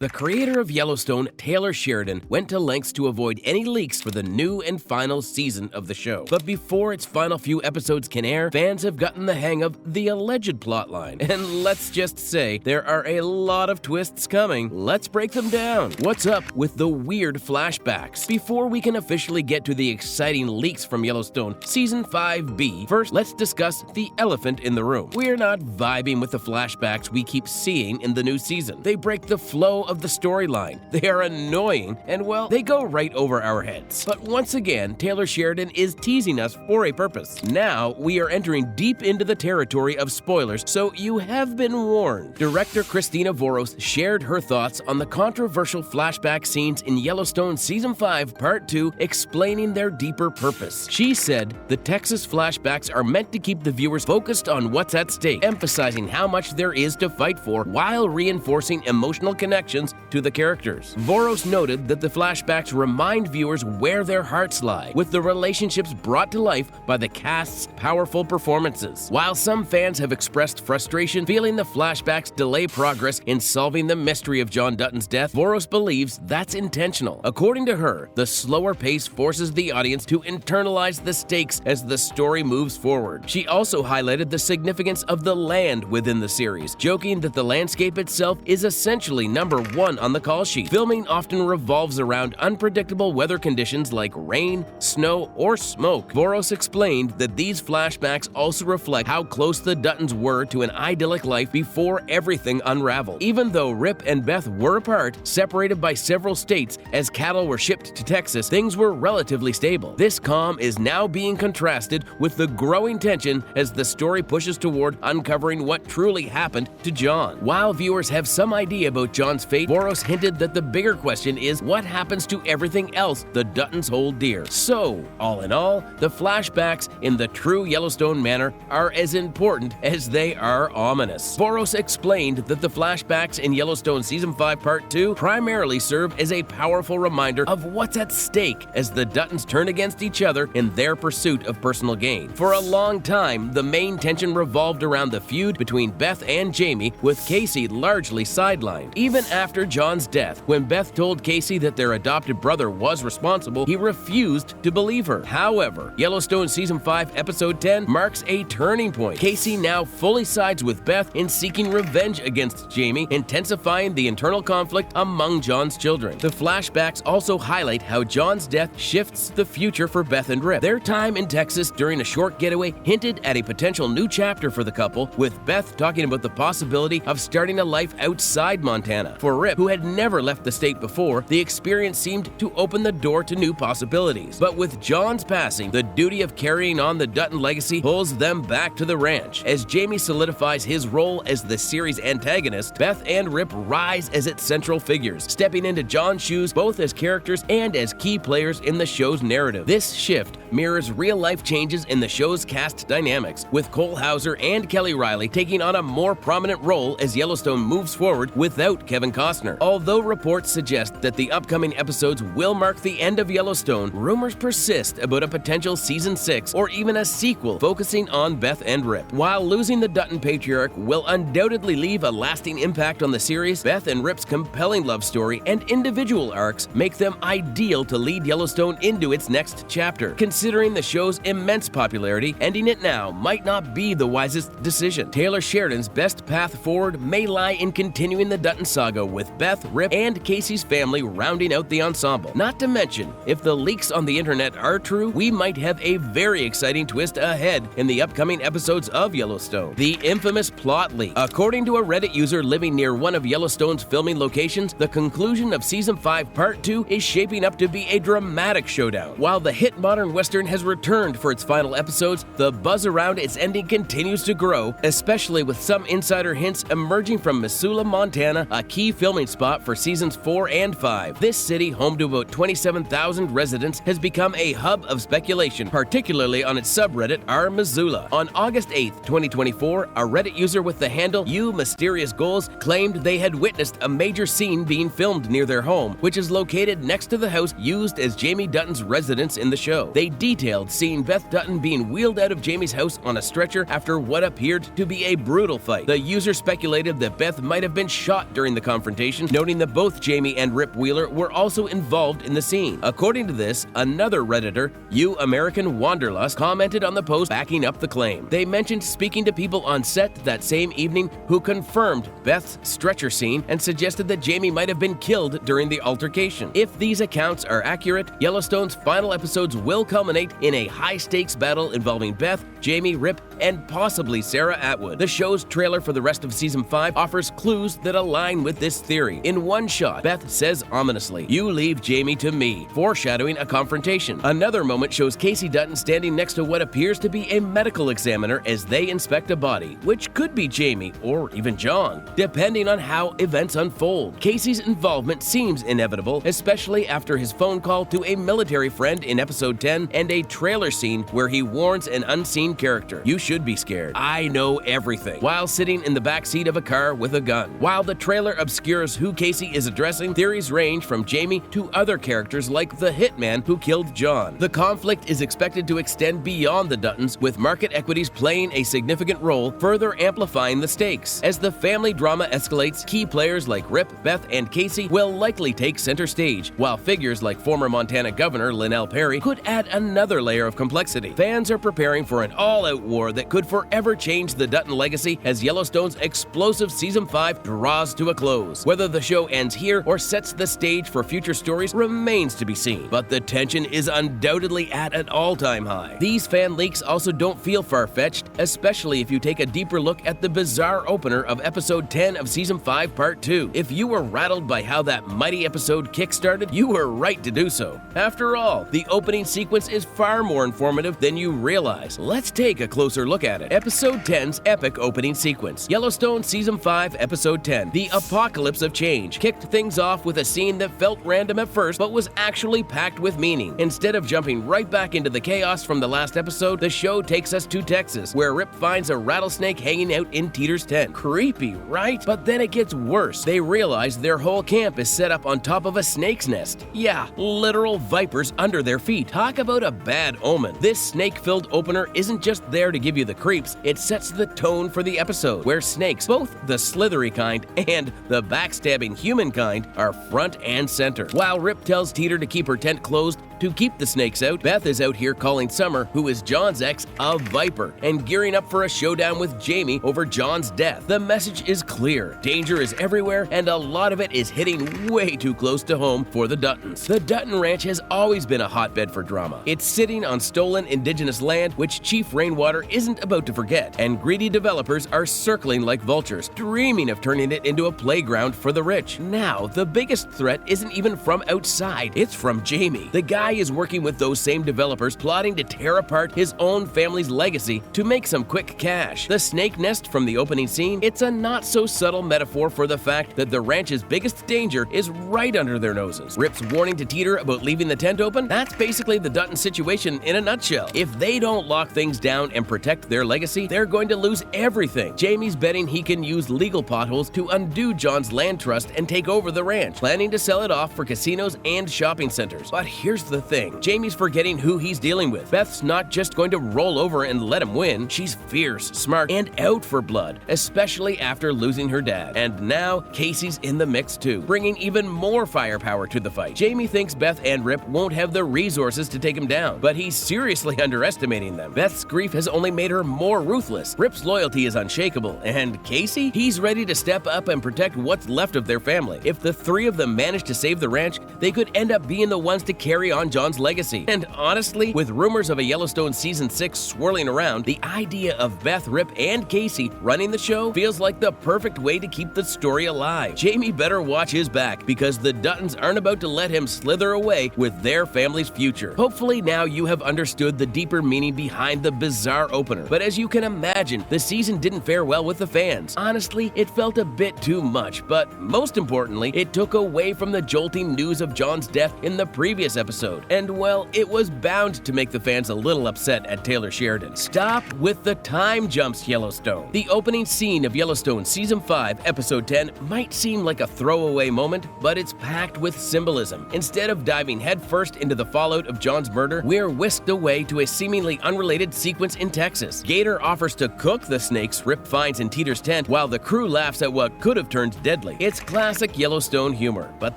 The creator of Yellowstone, Taylor Sheridan, went to lengths to avoid any leaks for the new and final season of the show. But before its final few episodes can air, fans have gotten the hang of the alleged plotline. And let's just say, there are a lot of twists coming. Let's break them down. What's up with the weird flashbacks? Before we can officially get to the exciting leaks from Yellowstone Season 5B, first let's discuss the elephant in the room. We're not vibing with the flashbacks we keep seeing in the new season. They break the flow of the storyline. They are annoying, and well, they go right over our heads. But once again, Taylor Sheridan is teasing us for a purpose. Now, we are entering deep into the territory of spoilers, so you have been warned. Director Christina Voros shared her thoughts on the controversial flashback scenes in Yellowstone Season 5 Part 2, explaining their deeper purpose. She said, "The Texas flashbacks are meant to keep the viewers focused on what's at stake, emphasizing how much there is to fight for while reinforcing emotional connections to the characters." Voros noted that the flashbacks remind viewers where their hearts lie, with the relationships brought to life by the cast's powerful performances. While some fans have expressed frustration feeling the flashbacks delay progress in solving the mystery of John Dutton's death, Voros believes that's intentional. According to her, the slower pace forces the audience to internalize the stakes as the story moves forward. She also highlighted the significance of the land within the series, joking that the landscape itself is essentially number one on the call sheet. Filming often revolves around unpredictable weather conditions like rain, snow, or smoke. Voros explained that these flashbacks also reflect how close the Duttons were to an idyllic life before everything unraveled. Even though Rip and Beth were apart, separated by several states as cattle were shipped to Texas, things were relatively stable. This calm is now being contrasted with the growing tension as the story pushes toward uncovering what truly happened to John. While viewers have some idea about John's fate, Voros hinted that the bigger question is what happens to everything else the Duttons hold dear. So, all in all, the flashbacks in the true Yellowstone manner are as important as they are ominous. Voros explained that the flashbacks in Yellowstone Season 5 Part 2 primarily serve as a powerful reminder of what's at stake as the Duttons turn against each other in their pursuit of personal gain. For a long time, the main tension revolved around the feud between Beth and Jamie, with Casey largely sidelined. Even after John's death, when Beth told Casey that their adopted brother was responsible, he refused to believe her. However, Yellowstone Season 5 Episode 10 marks a turning point. Casey now fully sides with Beth in seeking revenge against Jamie, intensifying the internal conflict among John's children. The flashbacks also highlight how John's death shifts the future for Beth and Rip. Their time in Texas during a short getaway hinted at a potential new chapter for the couple, with Beth talking about the possibility of starting a life outside Montana. For Rip, who had never left the state before, the experience seemed to open the door to new possibilities. But with John's passing, the duty of carrying on the Dutton legacy pulls them back to the ranch. As Jamie solidifies his role as the series' antagonist, Beth and Rip rise as its central figures, stepping into John's shoes both as characters and as key players in the show's narrative. This shift mirrors real-life changes in the show's cast dynamics, with Cole Hauser and Kelly Riley taking on a more prominent role as Yellowstone moves forward without Kevin Costner. Although reports suggest that the upcoming episodes will mark the end of Yellowstone, rumors persist about a potential Season 6 or even a sequel focusing on Beth and Rip. While losing the Dutton patriarch will undoubtedly leave a lasting impact on the series, Beth and Rip's compelling love story and individual arcs make them ideal to lead Yellowstone into its next chapter. Considering the show's immense popularity, ending it now might not be the wisest decision. Taylor Sheridan's best path forward may lie in continuing the Dutton saga with Beth, Rip, and Casey's family rounding out the ensemble. Not to mention, if the leaks on the internet are true, we might have a very exciting twist ahead in the upcoming episodes of Yellowstone. The infamous plot leak. According to a Reddit user living near one of Yellowstone's filming locations, the conclusion of Season 5 Part 2 is shaping up to be a dramatic showdown. While the hit modern western has returned for its final episodes, the buzz around its ending continues to grow, especially with some insider hints emerging from Missoula, Montana, a key filming spot for Seasons 4 and 5. This city, home to about 27,000 residents, has become a hub of speculation, particularly on its subreddit r/Missoula. On August 8, 2024, a Reddit user with the handle You Mysterious Goals claimed they had witnessed a major scene being filmed near their home, which is located next to the house used as Jamie Dutton's residence in the show. They detailed seeing Beth Dutton being wheeled out of Jamie's house on a stretcher after what appeared to be a brutal fight. The user speculated that Beth might have been shot during the confrontation, confrontation, noting that both Jamie and Rip Wheeler were also involved in the scene. According to this, another Redditor, You American Wanderlust, commented on the post backing up the claim. They mentioned speaking to people on set that same evening who confirmed Beth's stretcher scene and suggested that Jamie might have been killed during the altercation. If these accounts are accurate, Yellowstone's final episodes will culminate in a high-stakes battle involving Beth, Jamie, Rip, and possibly Sarah Atwood. The show's trailer for the rest of Season 5 offers clues that align with this theory. In one shot, Beth says ominously, "You leave Jamie to me," foreshadowing a confrontation. Another moment shows Casey Dutton standing next to what appears to be a medical examiner as they inspect a body, which could be Jamie or even John, depending on how events unfold. Casey's involvement seems inevitable, especially after his phone call to a military friend in episode 10 and a trailer scene where he warns an unseen character, "You should be scared. I know everything," while sitting in the backseat of a car with a gun. While the trailer obscures who Casey is addressing, theories range from Jamie to other characters like the hitman who killed John. The conflict is expected to extend beyond the Duttons, with market equities playing a significant role, further amplifying the stakes. As the family drama escalates, key players like Rip, Beth, and Casey will likely take center stage, while figures like former Montana Governor Linnell Perry could add another layer of complexity. Fans are preparing for an all-out war that could forever change the Dutton legacy as Yellowstone's explosive Season 5 draws to a close. Whether the show ends here or sets the stage for future stories remains to be seen, but the tension is undoubtedly at an all-time high. These fan leaks also don't feel far-fetched, especially if you take a deeper look at the bizarre opener of Episode 10 of Season 5 Part 2. If you were rattled by how that mighty episode kick-started, you were right to do so. After all, the opening sequence is far more informative than you realize. Let's take a closer look at it. Episode 10's epic opening sequence. Yellowstone Season 5, Episode 10, The Apocalypse of Change, kicked things off with a scene that felt random at first but was actually packed with meaning. Instead of jumping right back into the chaos from the last episode, the show takes us to Texas, where Rip finds a rattlesnake hanging out in Teeter's tent. Creepy, right? But then it gets worse. They realize their whole camp is set up on top of a snake's nest. Yeah, literal vipers under their feet. Talk about a bad omen. This snake-filled opener isn't just there to give you the creeps, it sets the tone for the episode, where snakes, both the slithery kind and the backstabbing human kind, are front and center. While Rip tells Teeter to keep her tent closed to keep the snakes out, Beth is out here calling Summer, who is John's ex, a viper, and gearing up for a showdown with Jamie over John's death. The message is clear. Danger is everywhere, and a lot of it is hitting way too close to home for the Duttons. The Dutton Ranch has always been a hotbed for drama. It's sitting on stolen indigenous land, which Chief Rainwater isn't about to forget, and greedy developers are circling like vultures, dreaming of turning it into a playground for the rich. Now, the biggest threat isn't even from outside, it's from Jamie. The guy is working with those same developers, plotting to tear apart his own family's legacy to make some quick cash. The snake nest from the opening scene, it's a not-so-subtle metaphor for the fact that the ranch's biggest danger is right under their noses. Rip's warning to Teeter about leaving the tent open, that's basically the Dutton situation in a nutshell. If they don't lock things down and protect their legacy, they're going to lose everything. Jamie's betting he can use legal potholes to undo John's land trust and take over the ranch, planning to sell it off for casinos and shopping centers. But here's the thing. Jamie's forgetting who he's dealing with. Beth's not just going to roll over and let him win. She's fierce, smart, and out for blood, especially after losing her dad. And now, Casey's in the mix too, bringing even more firepower to the fight. Jamie thinks Beth and Rip won't have the resources to take him down, but he's seriously underestimating them. Beth's grief has only made her more ruthless. Rip's loyalty is unshakable, and Casey? He's ready to step up and protect what's left of their family. If the three of them manage to save the ranch, they could end up being the ones to carry on John's legacy. And honestly, with rumors of a Yellowstone Season 6 swirling around, the idea of Beth, Rip, and Casey running the show feels like the perfect way to keep the story alive. Jamie better watch his back, because the Duttons aren't about to let him slither away with their family's future. Hopefully now you have understood the deeper meaning behind the bizarre opener, but as you can imagine, the season didn't fare well with the fans. Honestly, it felt a bit too much, but most importantly, it took away from the jolting news of John's death in the previous episode. episode. And well, it was bound to make the fans a little upset at Taylor Sheridan. Stop with the time jumps, Yellowstone. The opening scene of Yellowstone Season 5, Episode 10 might seem like a throwaway moment, but it's packed with symbolism. Instead of diving headfirst into the fallout of John's murder, we're whisked away to a seemingly unrelated sequence in Texas. Gator offers to cook the snakes Rip finds in Teeter's tent, while the crew laughs at what could have turned deadly. It's classic Yellowstone humor, but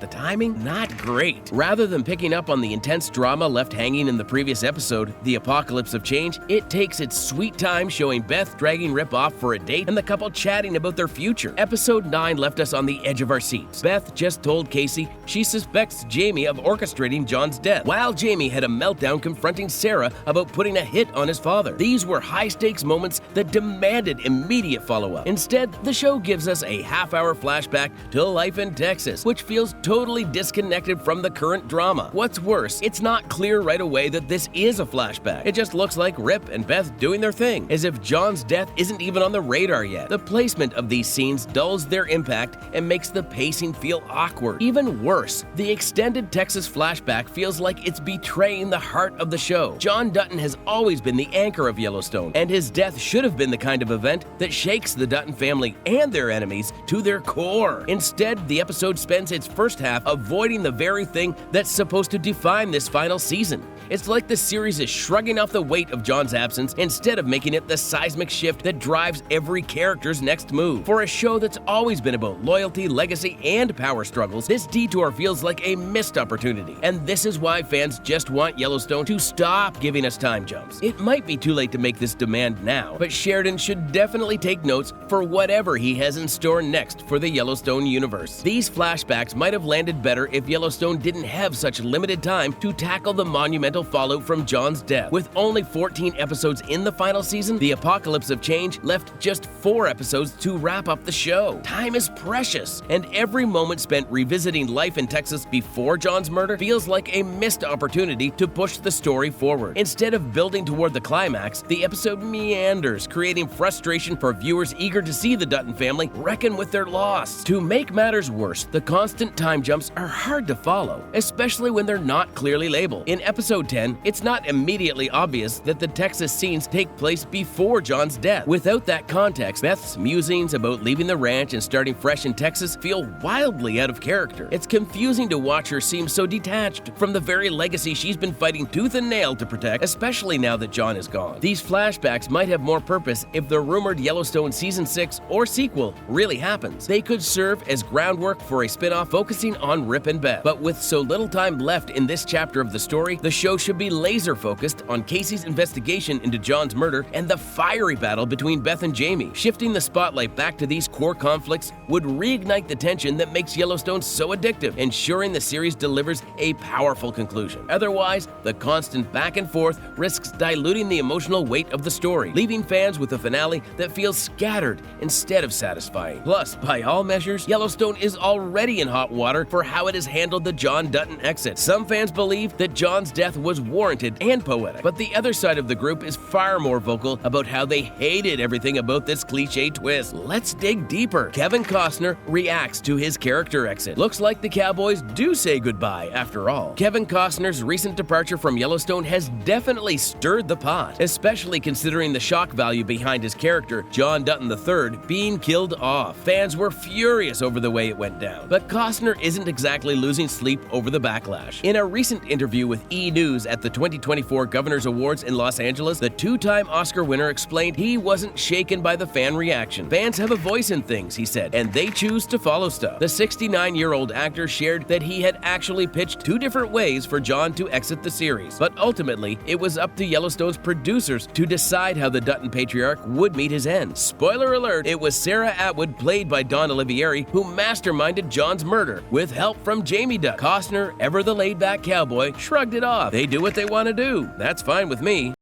the timing, not great. Rather than picking up on the intense drama left hanging in the previous episode, The Apocalypse of Change, it takes its sweet time showing Beth dragging Rip off for a date and the couple chatting about their future. Episode 9 left us on the edge of our seats. Beth just told Casey she suspects Jamie of orchestrating John's death, while Jamie had a meltdown confronting Sarah about putting a hit on his father. These were high-stakes moments that demanded immediate follow-up. Instead, the show gives us a half-hour flashback to life in Texas, which feels totally disconnected from the current drama. What's worse, it's not clear right away that this is a flashback. It just looks like Rip and Beth doing their thing, as if John's death isn't even on the radar yet. The placement of these scenes dulls their impact and makes the pacing feel awkward. Even worse, the extended Texas flashback feels like it's betraying the heart of the show. John Dutton has always been the anchor of Yellowstone, and his death should have been the kind of event that shakes the Dutton family and their enemies to their core. Instead, the episode spends its first half avoiding the very thing that's supposed to define this final season. It's like the series is shrugging off the weight of John's absence instead of making it the seismic shift that drives every character's next move. For a show that's always been about loyalty, legacy, and power struggles, this detour feels like a missed opportunity. And this is why fans just want Yellowstone to stop giving us time jumps. It might be too late to make this demand now, but Sheridan should definitely take notes for whatever he has in store next for the Yellowstone universe. These flashbacks might have landed better if Yellowstone didn't have such limited time to tackle the monumental fallout from John's death. With only 14 episodes in the final season, The Apocalypse of Change left just 4 episodes to wrap up the show. Time is precious, and every moment spent revisiting life in Texas before John's murder feels like a missed opportunity to push the story forward. Instead of building toward the climax, the episode meanders, creating frustration for viewers eager to see the Dutton family reckon with their loss. To make matters worse, the constant time jumps are hard to follow, especially when they're not clearly labeled. In episode 10, it's not immediately obvious that the Texas scenes take place before John's death. Without that context, Beth's musings about leaving the ranch and starting fresh in Texas feel wildly out of character. It's confusing to watch her seem so detached from the very legacy she's been fighting tooth and nail to protect, especially now that John is gone. These flashbacks might have more purpose if the rumored Yellowstone Season 6 or sequel really happens. They could serve as groundwork for a spin-off focusing on Rip and Beth. But with so little time left in this chapter of the story, the show should be laser-focused on Casey's investigation into John's murder and the fiery battle between Beth and Jamie. Shifting the spotlight back to these core conflicts would reignite the tension that makes Yellowstone so addictive, ensuring the series delivers a powerful conclusion. Otherwise, the constant back and forth risks diluting the emotional weight of the story, leaving fans with a finale that feels scattered instead of satisfying. Plus, by all measures, Yellowstone is already in hot water for how it has handled the John Dutton exit. Some fans believe that John's death was warranted and poetic, but the other side of the group is far more vocal about how they hated everything about this cliche twist. Let's dig deeper. Kevin Costner reacts to his character exit. Looks like the Cowboys do say goodbye after all. Kevin Costner's recent departure from Yellowstone has definitely stirred the pot, especially considering the shock value behind his character, John Dutton III, being killed off. Fans were furious over the way it went down, but Costner isn't exactly losing sleep over the backlash. In a recent interview with E! News at the 2024 Governor's Awards in Los Angeles, the 2-time Oscar winner explained he wasn't shaken by the fan reaction. Fans have a voice in things, he said, and they choose to follow stuff. The 69-year-old actor shared that he had actually pitched 2 different ways for John to exit the series, but ultimately, it was up to Yellowstone's producers to decide how the Dutton patriarch would meet his end. Spoiler alert, it was Sarah Atwood, played by Dawn Olivieri, who masterminded John's murder, with help from Jamie Dutton. Costner, ever the laid-back cowboy, shrugged it off. They do what they want to do. That's fine with me.